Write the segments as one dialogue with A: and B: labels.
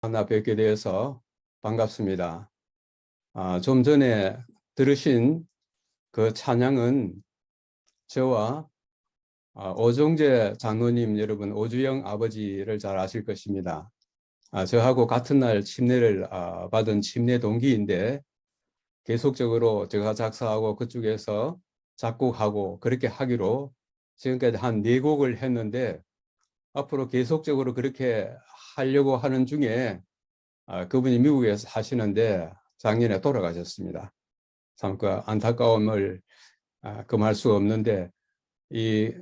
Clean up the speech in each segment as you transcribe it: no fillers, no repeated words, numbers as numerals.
A: 만나 뵙게 되어서 반갑습니다. 좀 전에 들으신 그 찬양은 저와 오종재 장로님 여러분, 오주영 아버지를 잘 아실 것입니다. 저하고 같은 날 침례를 받은 침례 동기인데 계속적으로 제가 작사하고 그쪽에서 작곡하고 그렇게 하기로 지금까지 한 4곡을 했는데 앞으로 계속적으로 그렇게 하려고 하는 중에 그분이 미국에서 사시는데 작년에 돌아가셨습니다. 참 그 안타까움을 금할 수 없는데 이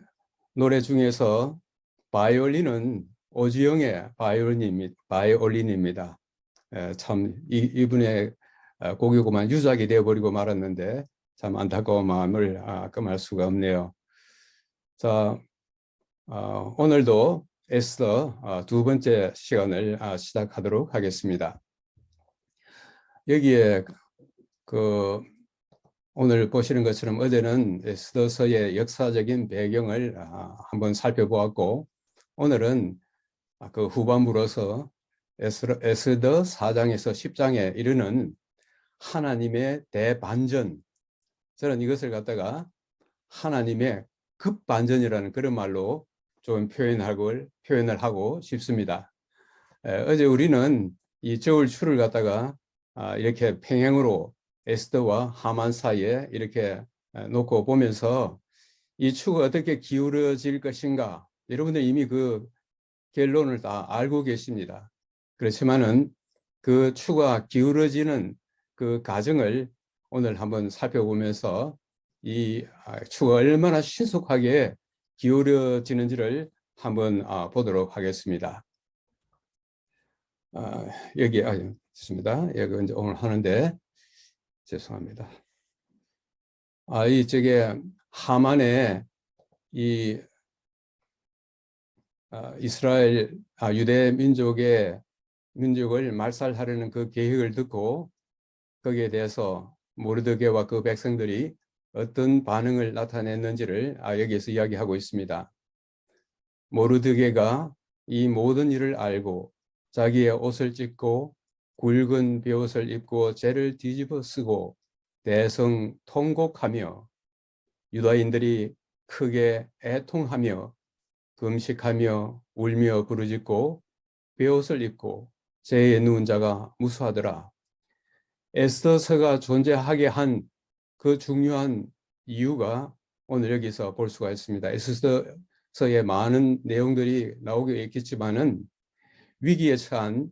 A: 노래 중에서 바이올린은 오지영의 바이올린입니다. 참 이분의 곡이고만 유작이 되어버리고 말았는데 참 안타까운 마음을 금할 수가 없네요. 자, 오늘도 에스더 2번째 시간을 시작하도록 하겠습니다. 여기에 그 오늘 보시는 것처럼 어제는 에스더서의 역사적인 배경을 한번 살펴보았고 오늘은 그 후반부로서 에스더 4장에서 10장에 이르는 하나님의 대반전, 저는 이것을 갖다가 하나님의 급반전이라는 그런 말로 좀 표현을 하고 싶습니다. 어제 우리는 이 저울추를 갖다가 이렇게 평행으로 에스더와 하만 사이에 이렇게 놓고 보면서 이 추가 어떻게 기울어질 것인가, 여러분들 이미 그 결론을 다 알고 계십니다. 그렇지만은 그 추가 기울어지는 그 과정을 오늘 한번 살펴보면서 이 추가 얼마나 신속하게 기울어지는지를 한번 보도록 하겠습니다. 여기 있습니다. 여기 이제 오늘 하는데 죄송합니다. 이 저게 하만의 이 이스라엘 유대 민족을 말살하려는 그 계획을 듣고 거기에 대해서 모르드게와 그 백성들이 어떤 반응을 나타냈는지를 여기에서 이야기하고 있습니다. 모르드게가 이 모든 일을 알고 자기의 옷을 찢고 굵은 베옷을 입고 재를 뒤집어 쓰고 대성통곡하며 유다인들이 크게 애통하며 금식하며 울며 부르짖고 베옷을 입고 재에 누운 자가 무수하더라. 에스더서가 존재하게 한 그 중요한 이유가 오늘 여기서 볼 수가 있습니다. 에스더서의 많은 내용들이 나오게 있겠지만은 위기에 처한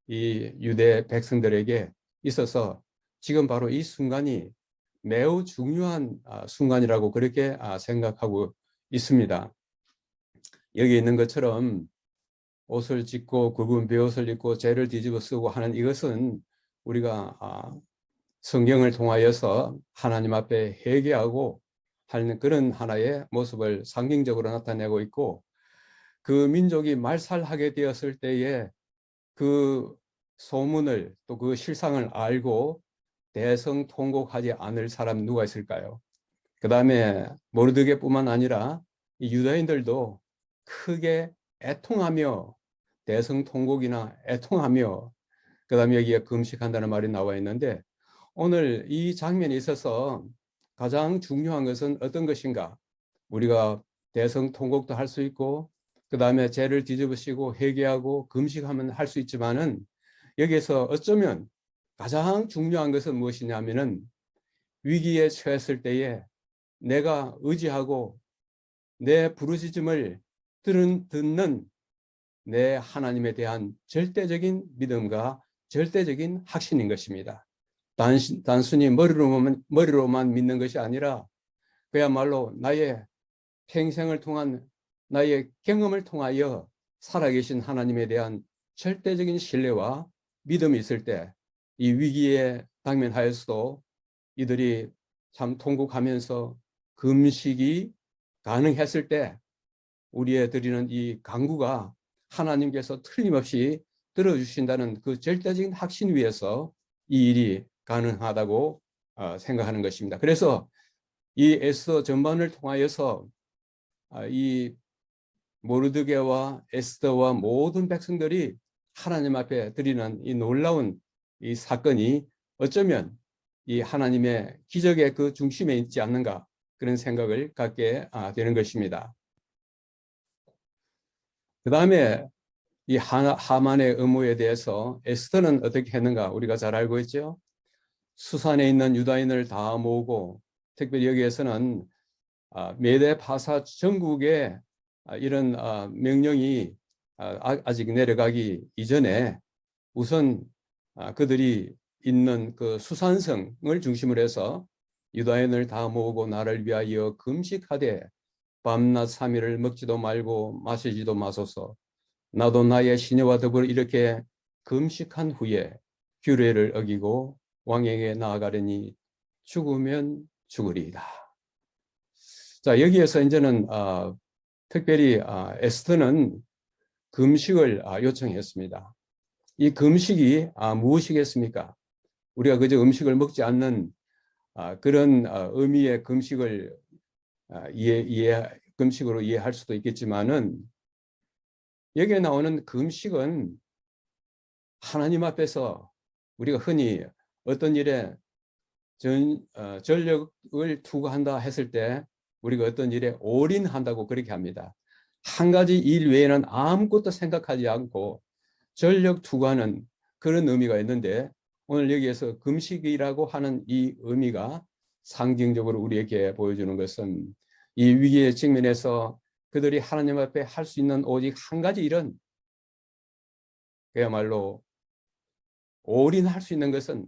A: 이 유대 백성들에게 있어서 지금 바로 이 순간이 매우 중요한 순간이라고 그렇게 생각하고 있습니다. 여기 있는 것처럼 옷을 찢고 굵은 베옷을 입고 재를 뒤집어 쓰고 하는 이것은 우리가 성경을 통하여서 하나님 앞에 회개하고 하는 그런 하나의 모습을 상징적으로 나타내고 있고, 그 민족이 말살하게 되었을 때에 그 소문을 또 그 실상을 알고 대성통곡하지 않을 사람 누가 있을까요? 그 다음에 모르드게뿐만 아니라 이 유다인들도 크게 애통하며 대성통곡이나 애통하며, 그 다음에 여기에 금식한다는 말이 나와 있는데 오늘 이 장면에 있어서 가장 중요한 것은 어떤 것인가? 우리가 대성통곡도 할 수 있고 그 다음에 죄를 뒤집으시고 회개하고 금식하면 할 수 있지만은 여기에서 어쩌면 가장 중요한 것은 무엇이냐면은 위기에 처했을 때에 내가 의지하고 내 부르짖음을 듣는 내 하나님에 대한 절대적인 믿음과 절대적인 확신인 것입니다. 단순히 머리로만 믿는 것이 아니라 그야말로 나의 평생을 통한 나의 경험을 통하여 살아계신 하나님에 대한 절대적인 신뢰와 믿음이 있을 때 이 위기에 당면하여서도 이들이 참 통곡하면서 금식이 가능했을 때 우리의 드리는 이 간구가 하나님께서 틀림없이 들어주신다는 그 절대적인 확신 위에서 이 일이 가능하다고 생각하는 것입니다. 그래서 이 에스더 전반을 통하여서 이 모르드게와 에스더와 모든 백성들이 하나님 앞에 드리는 이 놀라운 이 사건이 어쩌면 이 하나님의 기적의 그 중심에 있지 않는가, 그런 생각을 갖게 되는 것입니다. 그 다음에 이 하만의 의무에 대해서 에스더는 어떻게 했는가 우리가 잘 알고 있죠. 수산에 있는 유다인을 다 모으고, 특별히 여기에서는 메대 파사 전국에 이런 명령이 아직 내려가기 이전에 우선 그들이 있는 그 수산성을 중심으로 해서 유다인을 다 모으고 나를 위하여 금식하되 밤낮 3일을 먹지도 말고 마시지도 마소서. 나도 나의 시녀와 더불어 이렇게 금식한 후에 규례를 어기고 왕에게 나아가려니 죽으면 죽으리이다. 자, 여기에서 이제는 특별히 에스더는 금식을 요청했습니다. 이 금식이 무엇이겠습니까? 우리가 그저 음식을 먹지 않는 그런 의미의 금식을 금식으로 이해할 수도 있겠지만은, 여기에 나오는 금식은 하나님 앞에서 우리가 흔히 어떤 일에 전력을 투구한다 했을 때 우리가 어떤 일에 올인한다고 그렇게 합니다. 한 가지 일 외에는 아무것도 생각하지 않고 전력 투구하는 그런 의미가 있는데, 오늘 여기에서 금식이라고 하는 이 의미가 상징적으로 우리에게 보여주는 것은 이 위기에 직면해서 그들이 하나님 앞에 할 수 있는 오직 한 가지 일은, 그야말로 올인할 수 있는 것은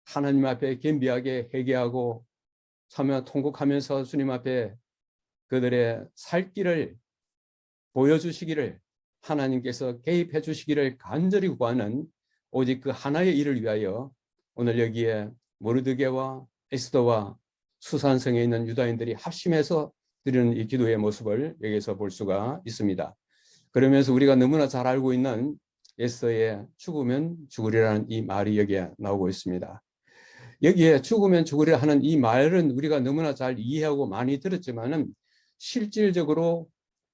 A: 하나님 앞에 겸비하게 회개하고 참여 통곡하면서 주님 앞에 그들의 살 길을 보여주시기를, 하나님께서 개입해 주시기를 간절히 구하는 오직 그 하나의 일을 위하여 오늘 여기에 모르드게와 에스더와 수산성에 있는 유다인들이 합심해서 드리는 이 기도의 모습을 여기서 볼 수가 있습니다. 그러면서 우리가 너무나 잘 알고 있는 에스더의 죽으면 죽으리라는 이 말이 여기에 나오고 있습니다. 여기에 죽으면 죽으리라 하는 이 말은 우리가 너무나 잘 이해하고 많이 들었지만은, 실질적으로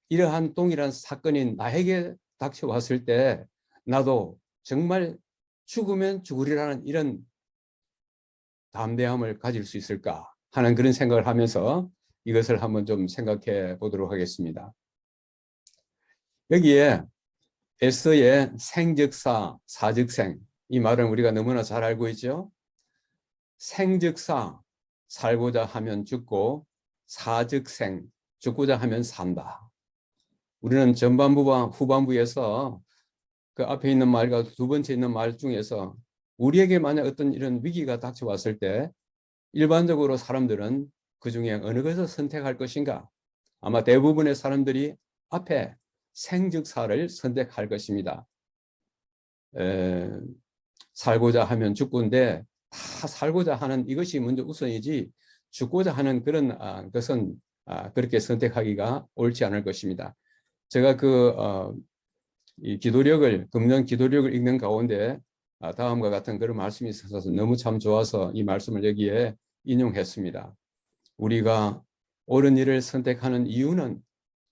A: 이러한 동일한 사건이 나에게 닥쳐왔을 때 나도 정말 죽으면 죽으리라는 이런 담대함을 가질 수 있을까 하는 그런 생각을 하면서 이것을 한번 좀 생각해 보도록 하겠습니다. 여기에 에스더의 생즉사, 사즉생, 이 말은 우리가 너무나 잘 알고 있죠. 생즉사, 살고자 하면 죽고, 사즉생, 죽고자 하면 산다. 우리는 전반부와 후반부에서 그 앞에 있는 말과 두 번째 있는 말 중에서 우리에게 만약 어떤 이런 위기가 닥쳐왔을 때 일반적으로 사람들은 그 중에 어느 것을 선택할 것인가? 아마 대부분의 사람들이 앞에 생즉사를 선택할 것입니다. 살고자 하면 죽고인데 다 살고자 하는 이것이 먼저 우선이지 죽고자 하는 그런 것은 그렇게 선택하기가 옳지 않을 것입니다. 제가 이 기도력을, 금년 기도력을 읽는 가운데 다음과 같은 그런 말씀이 있어서 너무 참 좋아서 이 말씀을 여기에 인용했습니다. 우리가 옳은 일을 선택하는 이유는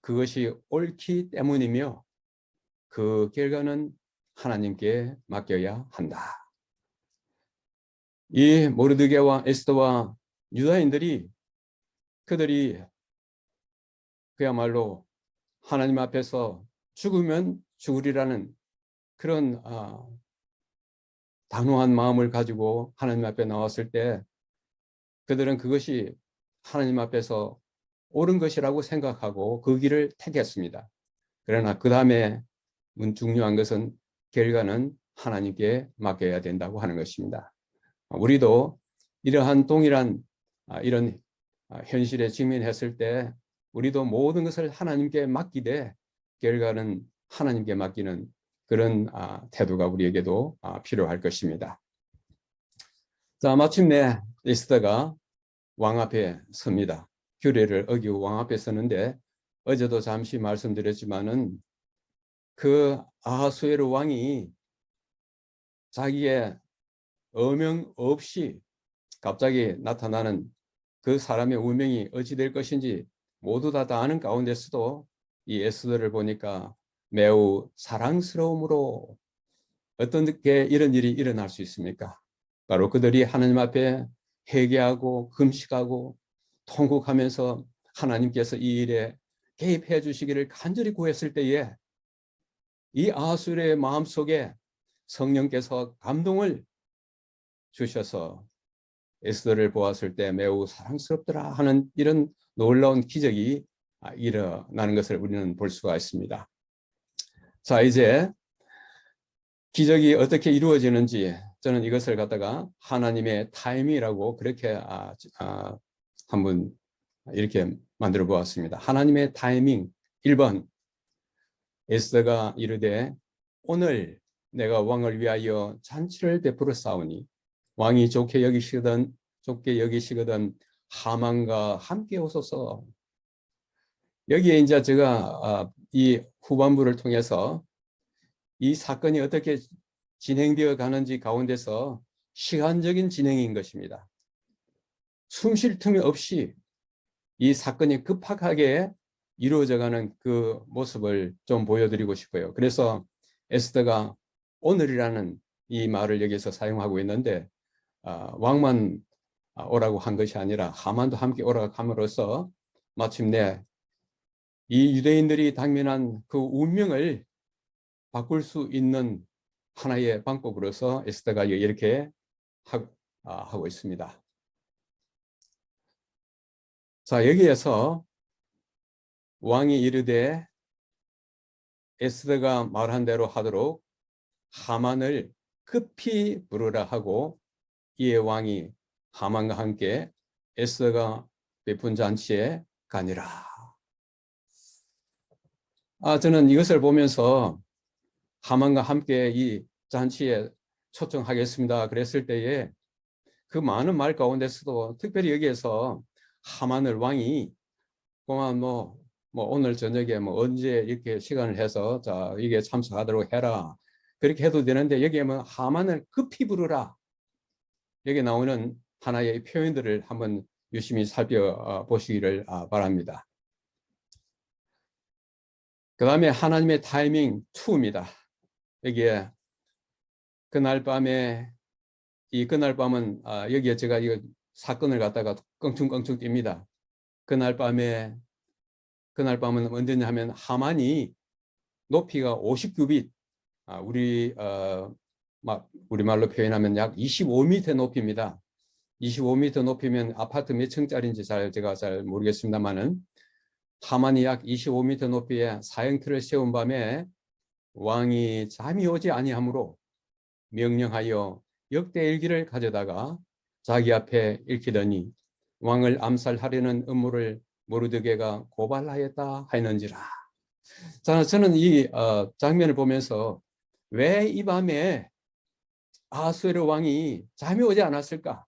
A: 그것이 옳기 때문이며 그 결과는 하나님께 맡겨야 한다. 이 모르드게와 에스더와 유다인들이 그들이 그야말로 하나님 앞에서 죽으면 죽으리라는 그런 단호한 마음을 가지고 하나님 앞에 나왔을 때 그들은 그것이 하나님 앞에서 옳은 것이라고 생각하고 그 길을 택했습니다. 그러나 그 다음에 중요한 것은 결과는 하나님께 맡겨야 된다고 하는 것입니다. 우리도 이러한 동일한 이런 현실에 직면했을 때 우리도 모든 것을 하나님께 맡기되 결과는 하나님께 맡기는 그런 태도가 우리에게도 필요할 것입니다. 자, 마침내 에스더가 왕 앞에 섭니다. 규례를 어기고 왕 앞에 서는데, 어제도 잠시 말씀드렸지만은 그 아하수에로 왕이 자기의 어명 없이 갑자기 나타나는 그 사람의 운명이 어찌 될 것인지 모두 다 아는 가운데서도 이 에스더를 보니까 매우 사랑스러움으로 어떤 게 이런 일이 일어날 수 있습니까? 바로 그들이 하나님 앞에 회개하고 금식하고 통곡하면서 하나님께서 이 일에 개입해 주시기를 간절히 구했을 때에 이 아하수의 마음속에 성령께서 감동을 주셔서 에스더를 보았을 때 매우 사랑스럽더라 하는 이런 놀라운 기적이 일어나는 것을 우리는 볼 수가 있습니다. 자, 이제 기적이 어떻게 이루어지는지 저는 이것을 갖다가 하나님의 타임이라고 그렇게 한번 이렇게 만들어 보았습니다. 하나님의 타이밍 1번, 에스더가 이르되 오늘 내가 왕을 위하여 잔치를 베풀어 싸우니 왕이 좋게 여기시거든 하만과 함께 오소서. 여기에 이제 제가 이 후반부를 통해서 이 사건이 어떻게 진행되어 가는지 가운데서 시간적인 진행인 것입니다. 숨 쉴 틈이 없이 이 사건이 급박하게 이루어져가는 그 모습을 좀 보여드리고 싶어요. 그래서 에스더가 오늘이라는 이 말을 여기서 사용하고 있는데 왕만 오라고 한 것이 아니라 하만도 함께 오라고 함으로써 마침내 이 유대인들이 당면한 그 운명을 바꿀 수 있는 하나의 방법으로서 에스더가 이렇게 하고 있습니다. 자, 여기에서 왕이 이르되 에스더가 말한 대로 하도록 하만을 급히 부르라 하고 이에 왕이 하만과 함께 에스더가 베푼 잔치에 가니라. 저는 이것을 보면서 하만과 함께 이 잔치에 초청하겠습니다 그랬을 때에 그 많은 말 가운데서도 특별히 여기에서 하만을 왕이 그만 뭐 오늘 저녁에 뭐 언제 이렇게 시간을 해서 자 이게 참석하도록 해라 그렇게 해도 되는데 여기에 뭐 하만을 급히 부르라 여기 나오는 하나의 표현들을 한번 유심히 살펴보시기를 바랍니다. 그 다음에 하나님의 타이밍 2입니다. 여기에 그날 밤에 그날 밤은 여기에 제가 이 사건을 갖다가 껑충껑충 띱니다. 그날 밤은 언제냐 하면 하만이 높이가 50규빗 우리말로 표현하면 약 25m 높이입니다. 25m 높이면 아파트 몇 층짜리인지 제가 잘 모르겠습니다만은 하만이 약 25m 높이의 사형틀을 세운 밤에 왕이 잠이 오지 아니하므로 명령하여 역대일기를 가져다가 자기 앞에 읽히더니 왕을 암살하려는 음모를 모르드게가 고발하였다 하였는지라. 저는 이 장면을 보면서 왜 이 밤에 아하수에로 왕이 잠이 오지 않았을까?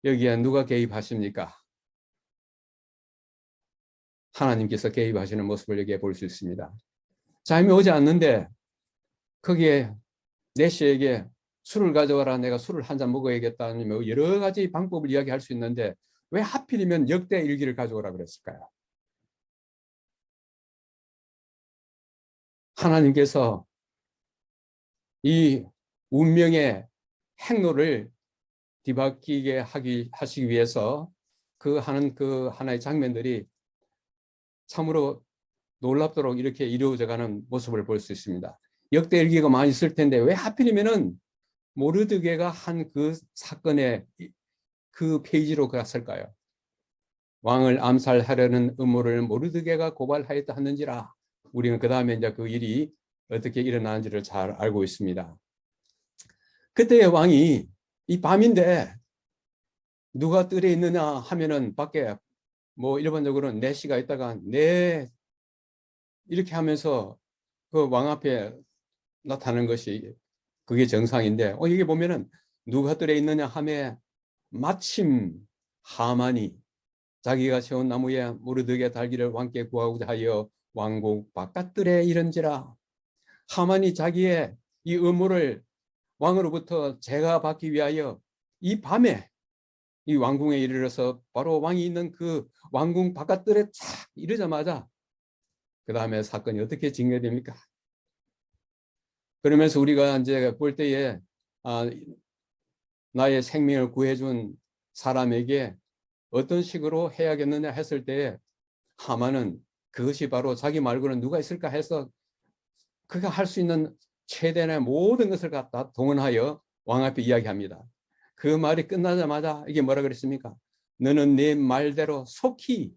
A: 여기에 누가 개입하십니까? 하나님께서 개입하시는 모습을 여기에 볼 수 있습니다. 잠이 오지 않는데 거기에 내시에게 술을 가져와라 내가 술을 한 잔 먹어야겠다 아니면 여러 가지 방법을 이야기할 수 있는데 왜 하필이면 역대일기를 가져오라 그랬을까요? 하나님께서 이 운명의 행로를 뒤바뀌게 하시기 위해서 하는 그 하나의 장면들이 참으로 놀랍도록 이렇게 이루어져가는 모습을 볼 수 있습니다. 역대일기가 많이 있을 텐데 왜 하필이면은 모르드게가 한 그 사건의 그 페이지로 갔을까요? 왕을 암살하려는 음모를 모르드게가 고발하였다 하는지라. 우리는 그 다음에 이제 그 일이 어떻게 일어나는지를 잘 알고 있습니다. 그때의 왕이 이 밤인데 누가 뜰에 있느냐 하면은 밖에 뭐 일반적으로는 내시가 있다가 이렇게 하면서 그 왕 앞에 나타나는 것이 그게 정상인데 이게 보면은 누가 뜰에 있느냐 하며 마침 하만이 자기가 세운 나무에 모르드게 달기를 왕께 구하고자 하여 왕궁 바깥들에 이른지라. 하만이 자기의 이 의무를 왕으로부터 제거받기 위하여 이 밤에 이 왕궁에 이르러서 바로 왕이 있는 그 왕궁 바깥들에 착 이르자마자 그 다음에 사건이 어떻게 진행됩니까? 그러면서 우리가 이제 볼 때에 나의 생명을 구해준 사람에게 어떤 식으로 해야겠느냐 했을 때 하만은 그것이 바로 자기 말고는 누가 있을까 해서 그가 할 수 있는 최대한의 모든 것을 갖다 동원하여 왕 앞에 이야기합니다. 그 말이 끝나자마자 이게 뭐라 그랬습니까? 너는 네 말대로 속히,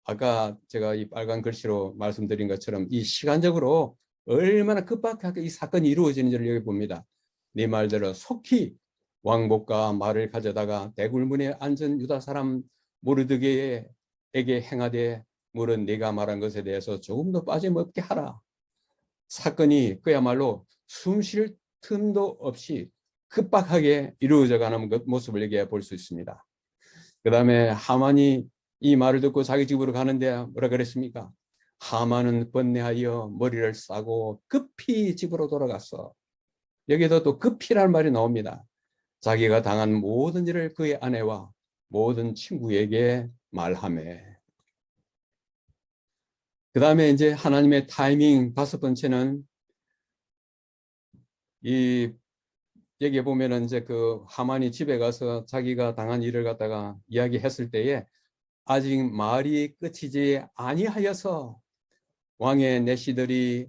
A: 아까 제가 이 빨간 글씨로 말씀드린 것처럼 이 시간적으로 얼마나 급박하게 이 사건이 이루어지는지를 여기 봅니다. 네 말대로 속히 왕복과 말을 가져다가 대굴문에 앉은 유다 사람 모르드게에게 행하되 물은 네가 말한 것에 대해서 조금도 빠짐없게 하라. 사건이 그야말로 숨 쉴 틈도 없이 급박하게 이루어져가는 모습을 여기에 볼 수 있습니다. 그 다음에 하만이 이 말을 듣고 자기 집으로 가는데 뭐라 그랬습니까? 하만은 번뇌하여 머리를 싸고 급히 집으로 돌아갔어. 여기도 또 급히라는 말이 나옵니다. 자기가 당한 모든 일을 그의 아내와 모든 친구에게 말하며. 그 다음에 이제 하나님의 타이밍 다섯 번째는 여기에 보면은 이제 그 하만이 집에 가서 자기가 당한 일을 갖다가 이야기했을 때에 아직 말이 끝이지 아니하여서 왕의 내시들이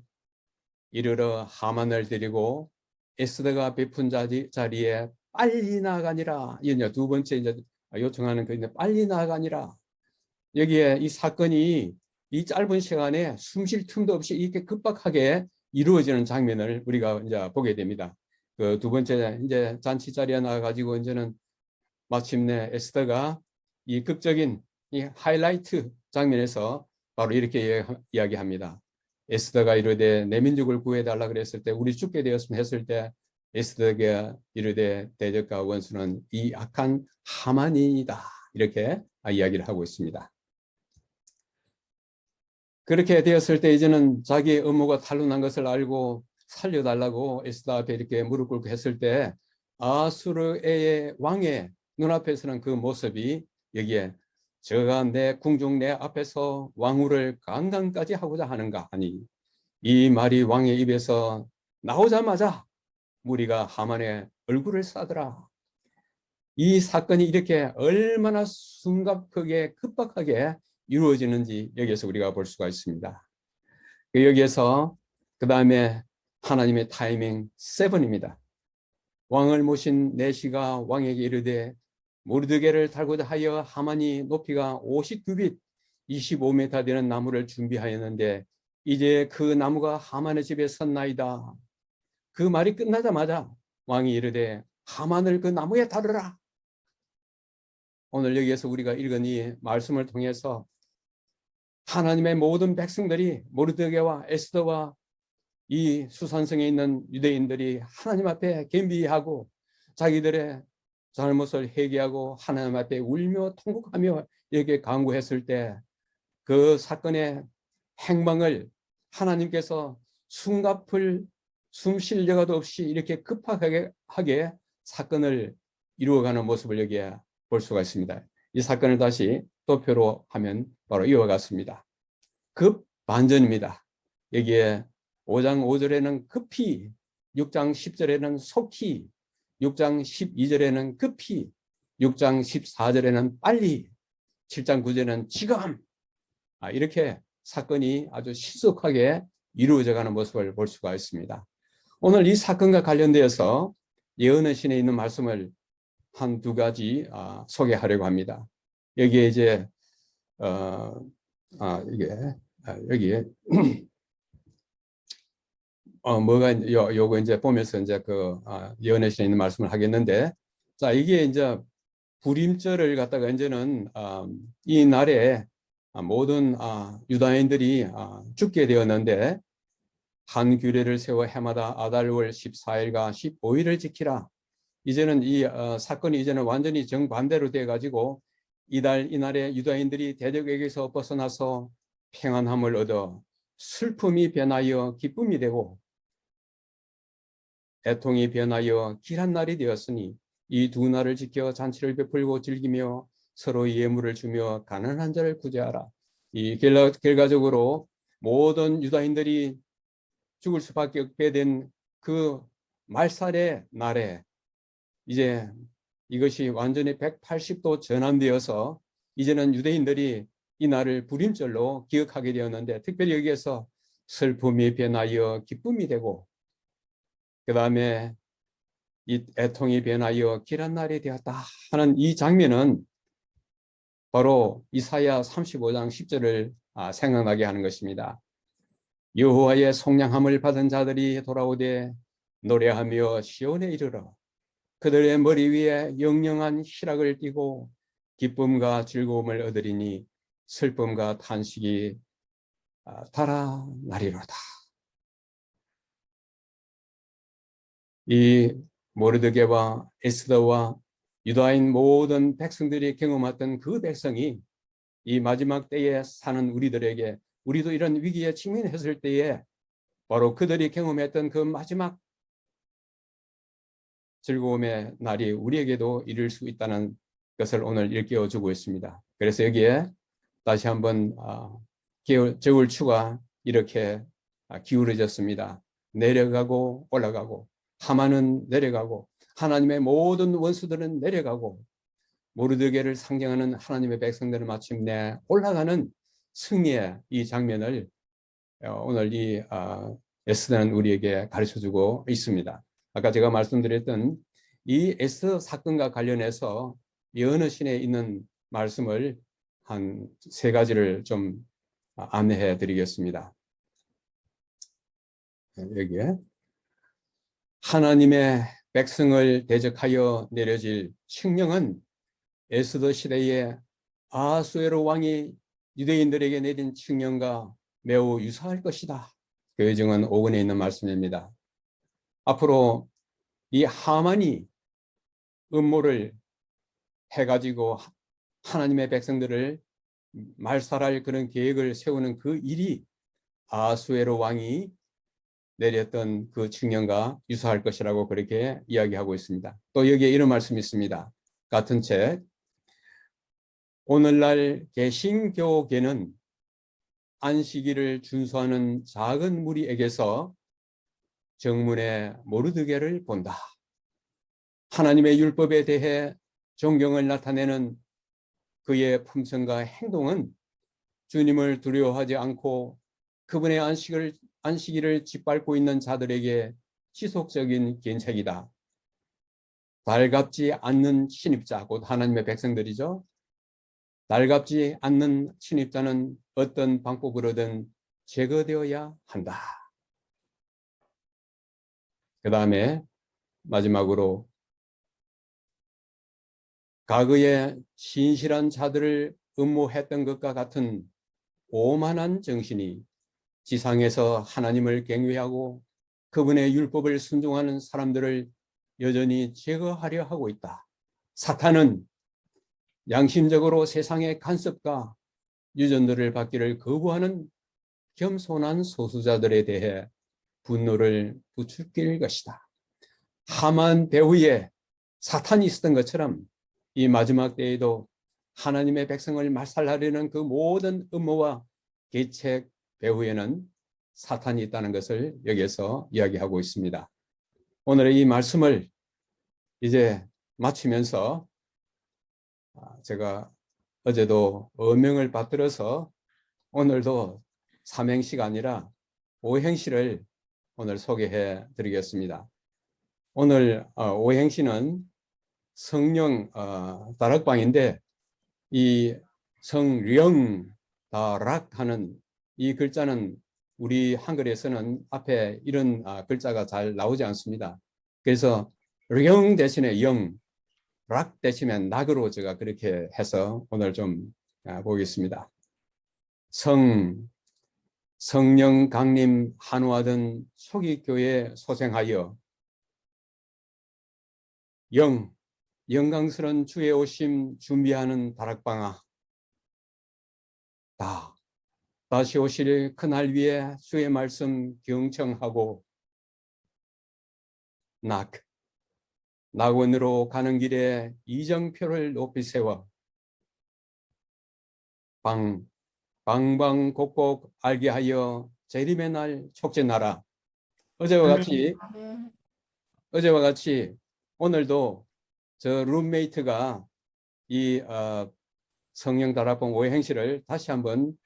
A: 이르러 하만을 데리고 에스더가 베푼 자리에 빨리 나가니라. 이제 두 번째 이제 요청하는 그 빨리 나가니라. 여기에 이 사건이 이 짧은 시간에 숨 쉴 틈도 없이 이렇게 급박하게 이루어지는 장면을 우리가 이제 보게 됩니다. 그 두 번째 이제 잔치 자리에 나가가지고 이제는 마침내 에스더가 이 극적인 이 하이라이트 장면에서 바로 이렇게 이야기합니다. 에스더가 이르되 내 민족을 구해달라 그랬을 때 우리 죽게 되었으면 했을 때 에스더가 이르되 대적과 원수는 이 악한 하만이다. 이렇게 이야기를 하고 있습니다. 그렇게 되었을 때 이제는 자기의 업무가 탄로난 것을 알고 살려달라고 에스더 앞에 이렇게 무릎 꿇고 했을 때 아수르의 왕의 눈앞에서는 그 모습이 여기에 저가 내 궁중 내 앞에서 왕후를 강간까지 하고자 하는가 하니 이 말이 왕의 입에서 나오자마자 무리가 하만의 얼굴을 싸더라. 이 사건이 이렇게 얼마나 숨가쁘게 급박하게 이루어지는지 여기에서 우리가 볼 수가 있습니다. 여기에서 그 다음에 하나님의 타이밍 7입니다. 왕을 모신 내시가 왕에게 이르되 모르드게를 달고자 하여 하만이 높이가 50규빗 25m 되는 나무를 준비하였는데 이제 그 나무가 하만의 집에 섰나이다. 그 말이 끝나자마자 왕이 이르되 하만을 그 나무에 달으라. 오늘 여기에서 우리가 읽은 이 말씀을 통해서 하나님의 모든 백성들이 모르드게와 에스더와 이 수산성에 있는 유대인들이 하나님 앞에 겸비하고 자기들의 잘못을 회개하고 하나님 앞에 울며 통곡하며 이렇게 간구했을 때 그 사건의 행방을 하나님께서 숨가쁠 숨 쉴 여가도 없이 이렇게 급하게 사건을 이루어가는 모습을 여기에 볼 수가 있습니다. 이 사건을 다시 도표로 하면 바로 이와 같습니다. 급 반전입니다. 여기에 5장 5절에는 급히, 6장 10절에는 속히, 6장 12절에는 급히, 6장 14절에는 빨리, 7장 9절에는 지금, 이렇게 사건이 아주 신속하게 이루어져가는 모습을 볼 수가 있습니다. 오늘 이 사건과 관련되어서 예언의 신에 있는 말씀을 한두 가지 소개하려고 합니다. 여기에 이제 여기에 뭐가 요거 이제 보면서 이제 그 예언의 신에 있는 말씀을 하겠는데, 자 이게 이제 불임절을 갖다가 이제는 이 날에 모든 유다인들이 죽게 되었는데 한 규례를 세워 해마다 아달월 14일과 15일을 지키라. 이제는 이 사건이 이제는 완전히 정반대로 돼 가지고 이날에 유다인들이 대적에게서 벗어나서 평안함을 얻어 슬픔이 변하여 기쁨이 되고 애통이 변하여 길한 날이 되었으니 이 두 날을 지켜 잔치를 베풀고 즐기며 서로 예물을 주며 가난한 자를 구제하라. 이 결과적으로 모든 유다인들이 죽을 수밖에 없게 된 그 말살의 날에 이제 이것이 완전히 180도 전환되어서 이제는 유대인들이 이 날을 불임절로 기억하게 되었는데, 특별히 여기에서 슬픔이 변하여 기쁨이 되고, 그 다음에 이 애통이 변하여 길한 날이 되었다 하는 이 장면은 바로 이사야 35장 10절을 생각나게 하는 것입니다. 여호와의 속량함을 받은 자들이 돌아오되 노래하며 시온에 이르러 그들의 머리 위에 영영한 희락을 띠고 기쁨과 즐거움을 얻으리니 슬픔과 탄식이 달아나리로다. 이 모르드게와 에스더와 유다인 모든 백성들이 경험했던 그 백성이 이 마지막 때에 사는 우리들에게, 우리도 이런 위기에 직면했을 때에 바로 그들이 경험했던 그 마지막 즐거움의 날이 우리에게도 이룰 수 있다는 것을 오늘 일깨워주고 있습니다. 그래서 여기에 다시 한번 저울추가 이렇게 기울어졌습니다. 내려가고 올라가고, 하만은 내려가고, 하나님의 모든 원수들은 내려가고, 모르드게를 상징하는 하나님의 백성들은 마침내 올라가는 승리의 이 장면을 오늘 이 에스더는 우리에게 가르쳐주고 있습니다. 아까 제가 말씀드렸던 이 에스더 사건과 관련해서 여호와신에 있는 말씀을 한 3가지를 좀 안내해 드리겠습니다. 여기에 하나님의 백성을 대적하여 내려질 칙령은 에스더 시대의 아하수에로 왕이 유대인들에게 내린 칙령과 매우 유사할 것이다. 교회증은 5권에 있는 말씀입니다. 앞으로 이 하만이 음모를 해가지고 하나님의 백성들을 말살할 그런 계획을 세우는 그 일이 아하수에로 왕이 내렸던 그 칙령과 유사할 것이라고 그렇게 이야기하고 있습니다. 또 여기에 이런 말씀이 있습니다. 같은 책, 오늘날 개신교계는 안식일을 준수하는 작은 무리에게서 정문의 모르드게를 본다. 하나님의 율법에 대해 존경을 나타내는 그의 품성과 행동은 주님을 두려워하지 않고 그분의 안식일을 짓밟고 있는 자들에게 지속적인 견책이다. 달갑지 않는 침입자, 곧 하나님의 백성들이죠. 달갑지 않는 침입자는 어떤 방법으로든 제거되어야 한다. 그 다음에 마지막으로 과거에 신실한 자들을 음모했던 것과 같은 오만한 정신이 지상에서 하나님을 경외하고 그분의 율법을 순종하는 사람들을 여전히 제거하려 하고 있다. 사탄은 양심적으로 세상의 간섭과 유전들을 받기를 거부하는 겸손한 소수자들에 대해 분노를 부추길 것이다. 하만 배후에 사탄이 있었던 것처럼 이 마지막 때에도 하나님의 백성을 말살하려는 그 모든 음모와 계책 배후에는 사탄이 있다는 것을 여기에서 이야기하고 있습니다. 오늘의 이 말씀을 이제 마치면서 제가 어제도 어명을 받들어서 오늘도 삼행시가 아니라 오행시를 오늘 소개해 드리겠습니다. 오늘 오행시는 성령 다락방인데 이 성령 다락 하는 이 글자는 우리 한글에서는 앞에 이런 글자가 잘 나오지 않습니다. 그래서 령 대신에 영, 락 대신에 낙으로 제가 그렇게 해서 오늘 좀 보겠습니다. 성령 강림 한화된 초기교회 소생하여 영광스런 주의 오심 준비하는 다락방아, 다시 오실 그날 위에 주의 말씀 경청하고 낙원으로 가는 길에 이정표를 높이 세워 방방곡곡 알게 하여 재림의 날 촉진하라. 어제와
B: 아멘.
A: 같이
C: 아멘.
A: 어제와 같이 오늘도 저 룸메이트가 이 성령 다락방 오행시를 다시 한번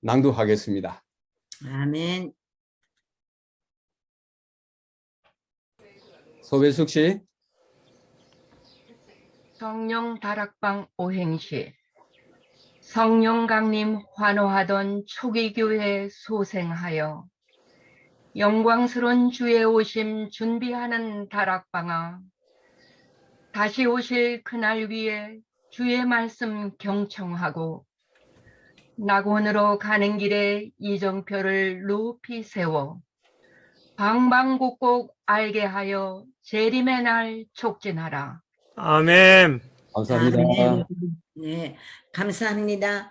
A: 낭독하겠습니다.
B: 아멘.
A: 소배숙 씨.
D: 성령 다락방 오행시. 성령 강림 환호하던 초기 교회 소생하여 영광스러운 주의 오심 준비하는 다락방아, 다시 오실 그날 위에 주의 말씀 경청하고 낙원으로 가는 길에 이정표를 높이 세워 방방곡곡 알게 하여 재림의 날 촉진하라.
E: 아멘.
A: 감사합니다.
B: 아멘. 네, 감사합니다.